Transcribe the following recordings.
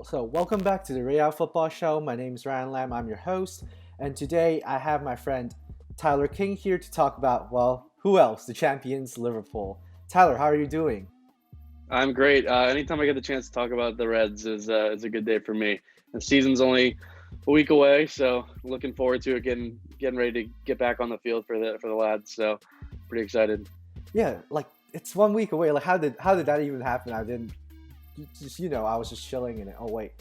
So, welcome back to the Real Football Show. My name is Ryan Lam. I'm your host, and today I have my friend Tyler King here to talk about, well, who else? The champions, Liverpool. Tyler, how are you doing? I'm great. Anytime I get the chance to talk about the Reds is a good day for me. The season's only a week away, so looking forward to it. Getting ready to get back on the field for the lads. So pretty excited. Yeah, like it's 1 week away. Like, how did that even happen? I didn't just I was just chilling in it. Oh wait,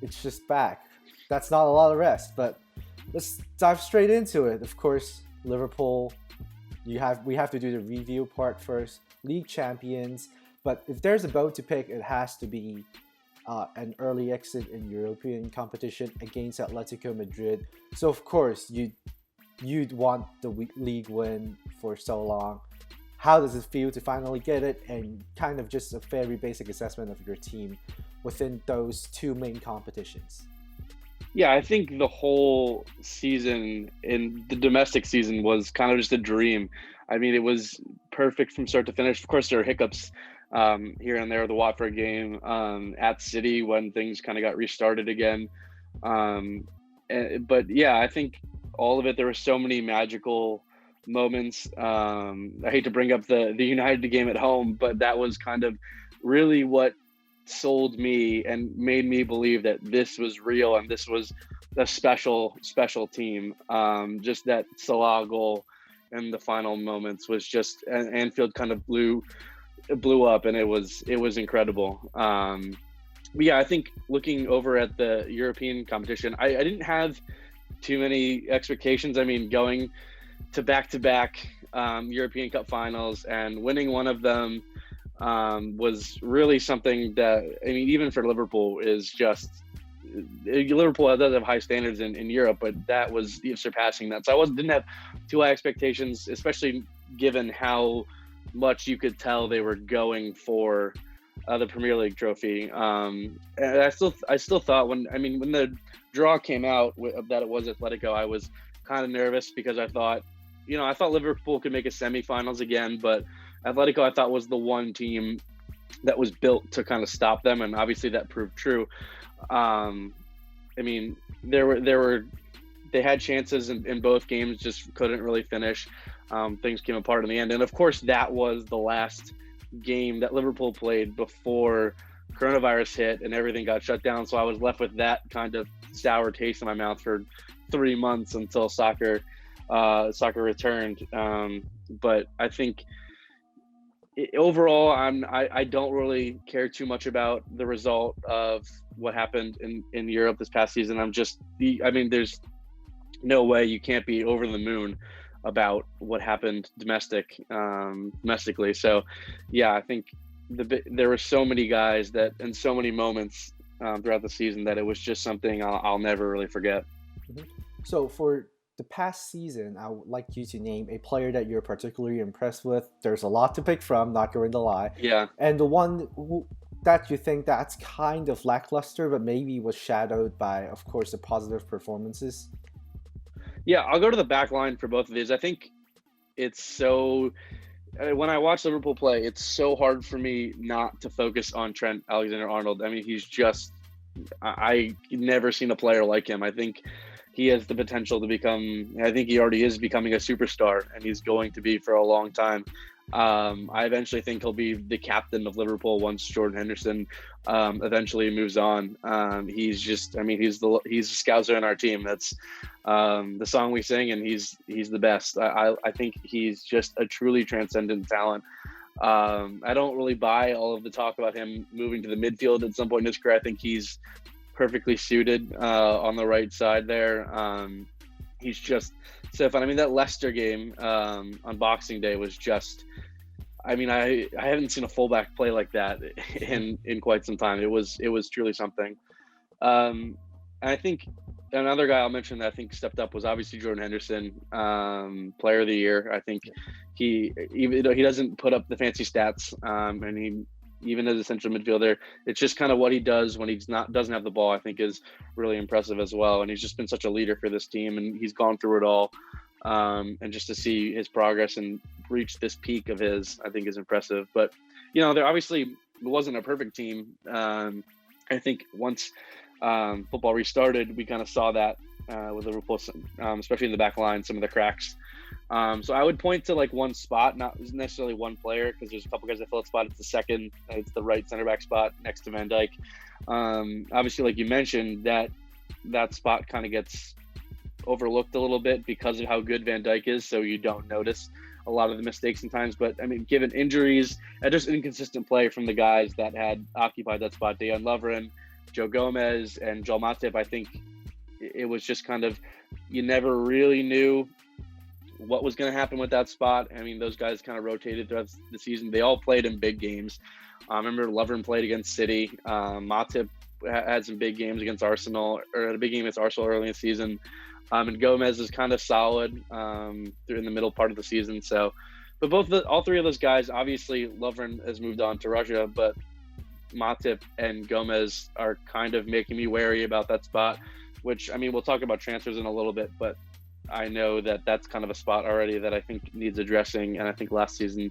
it's just back. That's not a lot of rest, but let's dive straight into it. Of course, Liverpool. We have to do the review part first. League champions, but if there's a boat to pick, it has to be an early exit in European competition against Atletico Madrid. So of course you'd want the league win for so long. How does it feel to finally get it? And kind of just a very basic assessment of your team within those two main competitions. Yeah, I think the whole season in the domestic season was kind of just a dream. I mean, it was perfect from start to finish. Of course, there were hiccups here and there. The Watford game at City when things kind of got restarted again. But yeah, I think all of it. There were so many magical moments. I hate to bring up the United game at home, but that was kind of really what sold me and made me believe that this was real and this was a special team. Just that Salah goal in the final moments was just Anfield kind of blew up, and it was incredible. But yeah, I think looking over at the European competition, I didn't have too many expectations. I mean, going to back European Cup finals and winning one of them was really something that, I mean, even for Liverpool is just Liverpool does have high standards in Europe, but that was surpassing that. So didn't have too high expectations, especially given how much you could tell they were going for the Premier League trophy. And I still thought when the draw came out that it was Atletico, I was kind of nervous because I thought Liverpool could make a semifinals again, but Atletico I thought was the one team that was built to kind of stop them, and obviously that proved true. I mean, they had chances in both games, just couldn't really finish. Things came apart in the end, and of course that was the last game that Liverpool played before coronavirus hit and everything got shut down. So I was left with that kind of sour taste in my mouth for 3 months until soccer returned. But I think overall, I don't really care too much about the result of what happened in Europe this past season. There's no way you can't be over the moon about what happened domestically. So, yeah, I think there were so many guys that and so many moments throughout the season that it was just something I'll never really forget. Mhm. So for the past season, I would like you to name a player that you're particularly impressed with. There's a lot to pick from, not going to lie. Yeah. And the one that you think that's kind of lackluster, but maybe was shadowed by, of course, the positive performances. Yeah, I'll go to the back line for both of these. I think it's so when I watch Liverpool play, it's so hard for me not to focus on Trent Alexander-Arnold. I mean, he's just I never seen a player like him. I think he has the potential to become. I think he already is becoming a superstar, and he's going to be for a long time. I eventually think he'll be the captain of Liverpool once Jordan Henderson eventually moves on. He's just, I mean, he's a scouser in our team. That's the song we sing, and he's the best. I think he's just a truly transcendent talent. I don't really buy all of the talk about him moving to the midfield at some point in his career. I think he's perfectly suited on the right side there. He's just so fun. I mean, that Leicester game on Boxing Day was just. I mean, I haven't seen a fullback play like that in quite some time. It was truly something. And I think another guy I'll mention that I think stepped up was obviously Jordan Henderson, Player of the Year. I think even though he doesn't put up the fancy stats, and he even as a central midfielder, it's just kind of what he does when he's not doesn't have the ball. I think is really impressive as well. And he's just been such a leader for this team, and he's gone through it all. And just to see his progress and reach this peak of his, I think is impressive. But there obviously wasn't a perfect team. I think once football restarted, we kind of saw that with Liverpool, especially in the back line, some of the cracks. So I would point to like one spot, not necessarily one player, because there's a couple guys that fill that spot. It's the right center back spot next to Van Dijk. Obviously, like you mentioned, that spot kind of gets overlooked a little bit because of how good Van Dijk is, so you don't notice a lot of the mistakes sometimes. But I mean, given injuries and just inconsistent play from the guys that had occupied that spot, Dejan Lovren, Joe Gomez, and Joel Matip, I think it was just kind of, you never really knew what was going to happen with that spot. I mean, those guys kind of rotated throughout the season. They all played in big games. I remember Lovren played against City. Matip had some big games against Arsenal, or a big game against Arsenal early in the season. And Gomez is kind of solid through in the middle part of the season. So, but all three of those guys, obviously Lovren has moved on to Russia, but Matip and Gomez are kind of making me wary about that spot, which, I mean, we'll talk about transfers in a little bit, but I know that that's kind of a spot already that I think needs addressing. And I think last season,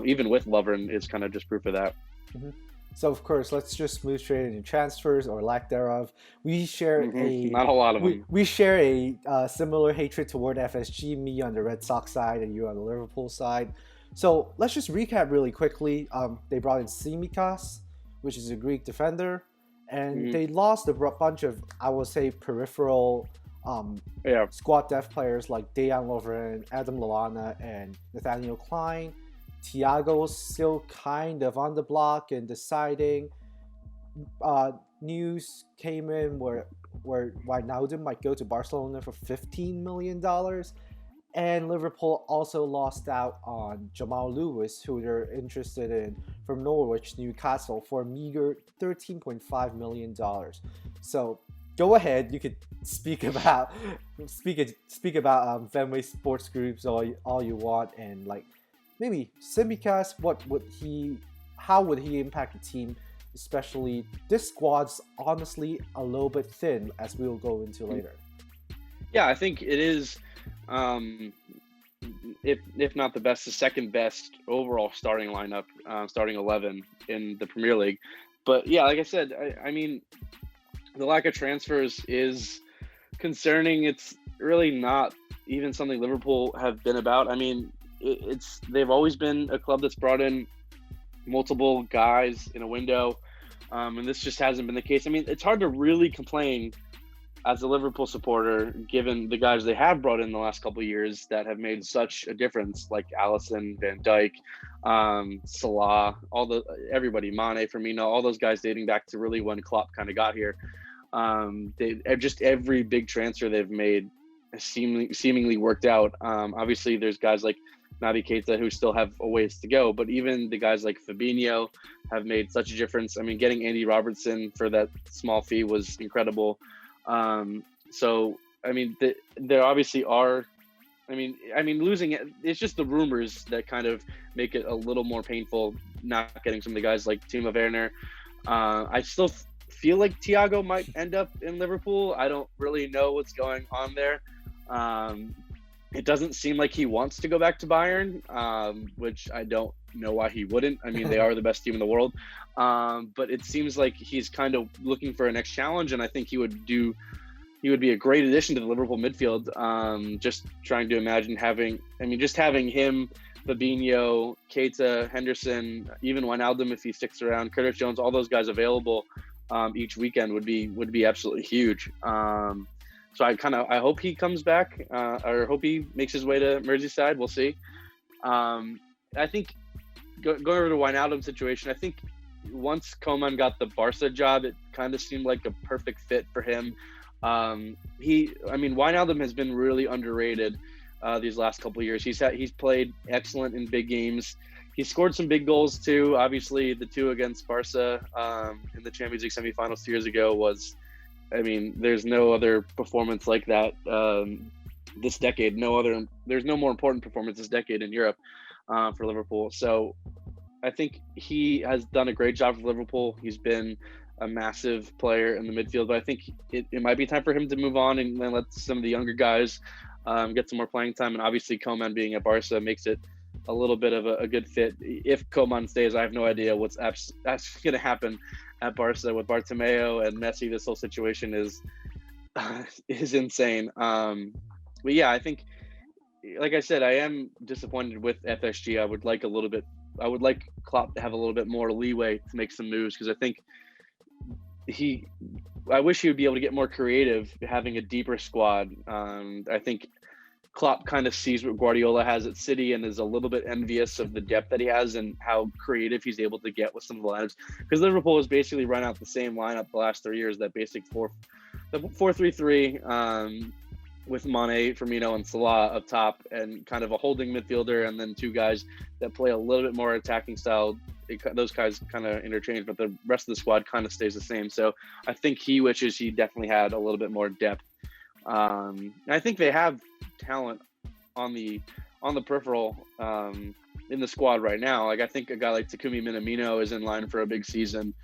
even with Lovren, is kind of just proof of that. Mm-hmm. So, of course, let's just move straight into transfers or lack thereof. We share not a lot of them. We share a similar hatred toward FSG, me on the Red Sox side and you on the Liverpool side. So let's just recap really quickly. They brought in Tsimikas, which is a Greek defender, and they lost a bunch of, I would say, peripheral squad depth players like Dejan Lovren, Adam Lallana, and Nathaniel Klein. Thiago's still kind of on the block and deciding. News came in where Wijnaldum might go to Barcelona for $15 million. And Liverpool also lost out on Jamal Lewis, who they're interested in from Norwich, Newcastle, for a meager $13.5 million. So go ahead, you could speak about Fenway Sports Groups all you want, and like maybe Tsimikas, how would he impact the team? Especially this squad's honestly a little bit thin, as we'll go into later. Yeah, I think it is, if not the best, the second best overall starting lineup, starting 11 in the Premier League. But yeah, like I said, I mean, the lack of transfers is concerning. It's really not even something Liverpool have been about. I mean, they've always been a club that's brought in multiple guys in a window, and this just hasn't been the case. I mean, it's hard to really complain as a Liverpool supporter, given the guys they have brought in the last couple of years that have made such a difference, like Alisson, Van Dijk, Salah, everybody, Mane, Firmino, all those guys dating back to really when Klopp kind of got here. Just every big transfer they've made has seemingly worked out. Obviously, there's guys like Naby Keita who still have a ways to go, but even the guys like Fabinho have made such a difference. I mean, getting Andy Robertson for that small fee was incredible. So, I mean, there obviously are, I mean, losing it, it's just the rumors that kind of make it a little more painful not getting some of the guys like Timo Werner. I still feel like Thiago might end up in Liverpool. I don't really know what's going on there. It doesn't seem like he wants to go back to Bayern, which I don't know why he wouldn't. I mean, they are the best team in the world. But it seems like he's kind of looking for a next challenge, and I think he would be a great addition to the Liverpool midfield. Just trying to imagine having him, Fabinho, Keita, Henderson, even Wijnaldum if he sticks around, Curtis Jones, all those guys available each weekend would be absolutely huge. So I hope he comes back, or hope he makes his way to Merseyside. We'll see. I think going over to Wijnaldum situation, I think once Koeman got the Barca job, it kind of seemed like a perfect fit for him. Wijnaldum has been really underrated these last couple of years. He's played excellent in big games. He scored some big goals too. Obviously, the two against Barca in the Champions League semifinals 2 years ago was, I mean, there's no other performance like that this decade. There's no more important performance this decade in Europe for Liverpool. So I think he has done a great job for Liverpool. He's been a massive player in the midfield, but I think it might be time for him to move on and let some of the younger guys get some more playing time. And obviously, Koeman being at Barca makes it a little bit of a good fit. If Coman stays, I have no idea what's that's going to happen at Barca with Bartomeu and Messi. This whole situation is insane. But yeah, I think, like I said, I am disappointed with FSG. I would like Klopp to have a little bit more leeway to make some moves, because I think I wish he would be able to get more creative, having a deeper squad. I think Klopp kind of sees what Guardiola has at City and is a little bit envious of the depth that he has and how creative he's able to get with some of the lineups. Because Liverpool has basically run out the same lineup the last 3 years, that basic 4-3-3, with Mane, Firmino, and Salah up top, and kind of a holding midfielder, and then two guys that play a little bit more attacking style. Those guys kind of interchange, but the rest of the squad kind of stays the same. So I think he wishes he definitely had a little bit more depth. I think they have talent on the peripheral in the squad right now. Like, I think a guy like Takumi Minamino is in line for a big season.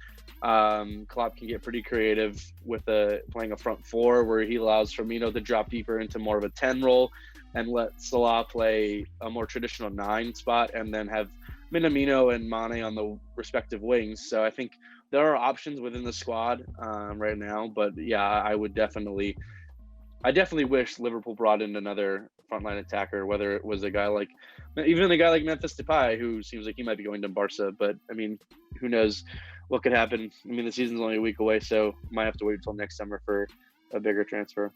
Klopp can get pretty creative with playing a front four, where he allows Firmino to drop deeper into more of a 10 role and let Salah play a more traditional 9 spot, and then have Minamino and Mane on the respective wings. So I think there are options within the squad right now. But yeah, I definitely wish Liverpool brought in another frontline attacker, whether it was even a guy like Memphis Depay, who seems like he might be going to Barca. But I mean, who knows what could happen? I mean, the season's only a week away, so might have to wait until next summer for a bigger transfer.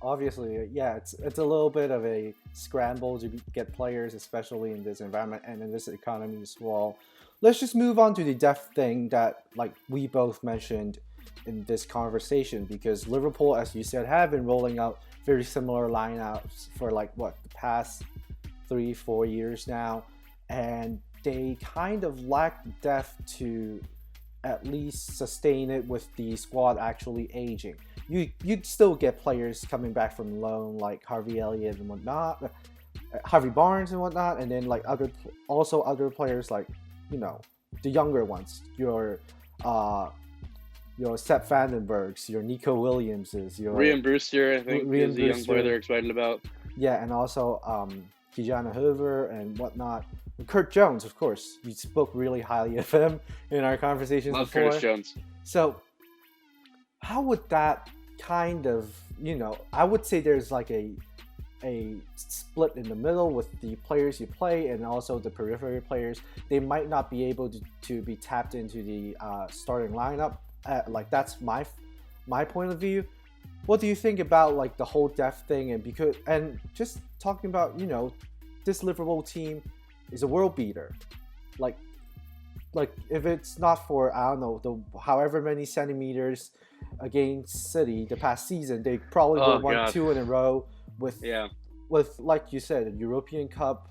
Obviously, yeah, it's a little bit of a scramble to get players, especially in this environment and in this economy as well. Let's just move on to the depth thing that, like, we both mentioned in this conversation, because Liverpool, as you said, have been rolling out very similar lineups for the past 3-4 years now, and they kind of lack depth to at least sustain it with the squad actually aging. You'd still get players coming back from loan like Harvey Elliott and whatnot, Harvey Barnes and whatnot, and then like other players like, the younger ones, your Sepp Vandenbergs, your Nico Williamses, your Ryan Brewster, I think, is the young player they're excited about. Yeah, and also Kijana Hoover and whatnot. Kurt Jones, of course. You spoke really highly of him in our conversations Love before. Curtis Jones. So how would that kind of, I would say there's like a split in the middle with the players you play and also the periphery players. They might not be able to be tapped into the starting lineup. That's my point of view. What do you think about like the whole depth thing? And just talking about, this Liverpool team is a world beater. Like if it's not for, I don't know, the however many centimeters against City the past season, they probably would have won 2 in a row with like you said, a European Cup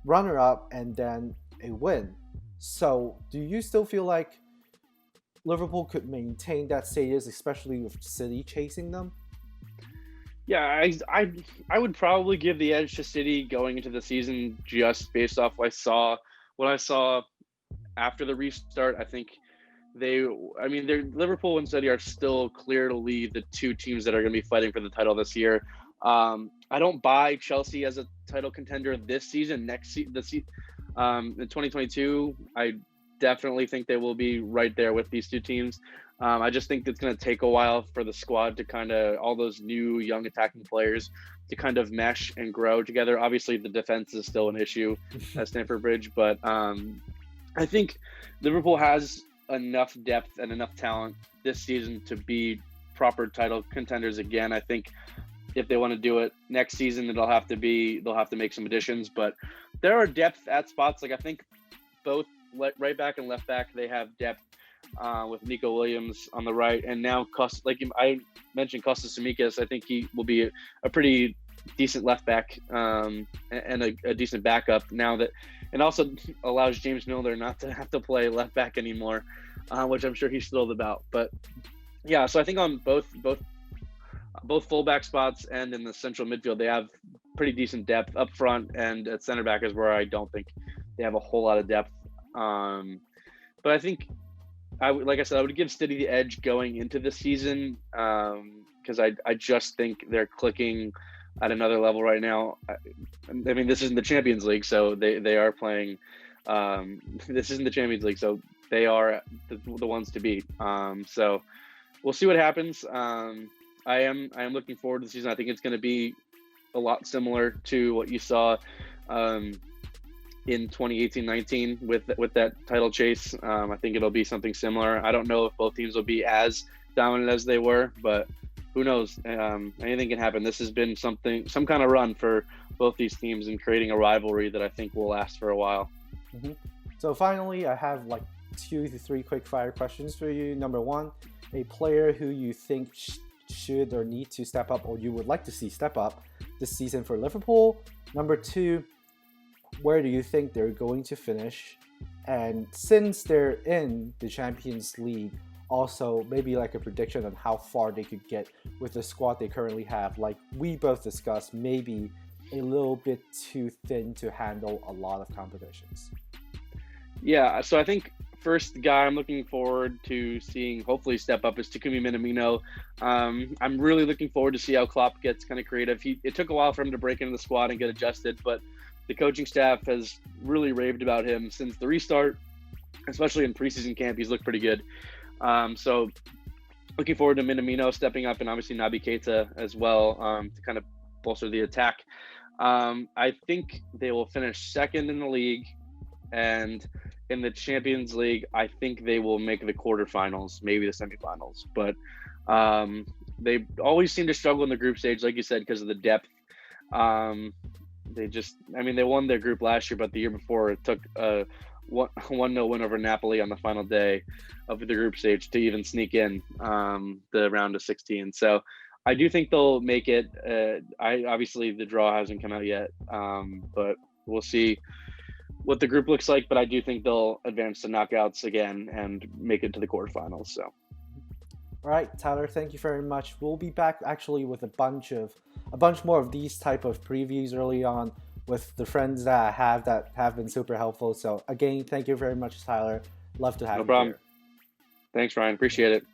runner-up and then a win. So do you still feel like Liverpool could maintain that status, especially with City chasing them? Yeah, I would probably give the edge to City going into the season, just based off what I saw after the restart. I think Liverpool and City are still clear to lead the 2 teams that are going to be fighting for the title this year. I don't buy Chelsea as a title contender this season. In 2022, I definitely think they will be right there with these 2 teams. I just think it's going to take a while for the squad to kind of, all those new young attacking players to kind of mesh and grow together. Obviously, the defense is still an issue at Stamford Bridge, but I think Liverpool has enough depth and enough talent this season to be proper title contenders again. I think if they want to do it next season, they'll have to make some additions, but there are depth at spots. Like, I think both right back and left back, they have depth with Nico Williams on the right, and now I mentioned Kostas Tsimikas. I think he will be a pretty decent left back and a decent backup now that, and also allows James Milner not to have to play left back anymore, which I'm sure he's thrilled about. But yeah, so I think on both fullback spots and in the central midfield, they have pretty decent depth up front, and at center back is where I don't think they have a whole lot of depth. But I think I would give City the edge going into the season, because I just think they're clicking at another level right now. I mean, this isn't the Champions League, so they are playing. This isn't the Champions League, so they are the ones to beat. So we'll see what happens. I am looking forward to the season. I think it's going to be a lot similar to what you saw in 2018-19 with that title chase. I think it'll be something similar. I don't know if both teams will be as dominant as they were, but who knows? Anything can happen. This has been some kind of run for both these teams in creating a rivalry that I think will last for a while. Mm-hmm. So finally, I have like 2 to 3 quick fire questions for you. Number 1, a player who you think should or need to step up, or you would like to see step up this season for Liverpool. Number 2, where do you think they're going to finish? And since they're in the Champions League, also maybe like a prediction on how far they could get with the squad they currently have. Like we both discussed, maybe a little bit too thin to handle a lot of competitions. Yeah, so I think first guy I'm looking forward to seeing hopefully step up is Takumi Minamino. I'm really looking forward to see how Klopp gets kind of creative. It took a while for him to break into the squad and get adjusted, but the coaching staff has really raved about him since the restart, especially in preseason camp. He's looked pretty good. So looking forward to Minamino stepping up, and obviously Naby Keita as well, to kind of bolster the attack. I think they will finish second in the league, and in the Champions League, I think they will make the quarterfinals, maybe the semifinals. But they always seem to struggle in the group stage, like you said, because of the depth. They won their group last year, but the year before it took a 1-0 win over Napoli on the final day of the group stage to even sneak in the round of 16. So I do think they'll make it. Obviously the draw hasn't come out yet, but we'll see what the group looks like. But I do think they'll advance to knockouts again and make it to the quarterfinals. So. All right, Tyler, thank you very much. We'll be back actually with a bunch more of these type of previews early on with the friends that I have that have been super helpful. So again, thank you very much, Tyler. Love to have you No problem. here. Thanks, Ryan. Appreciate it.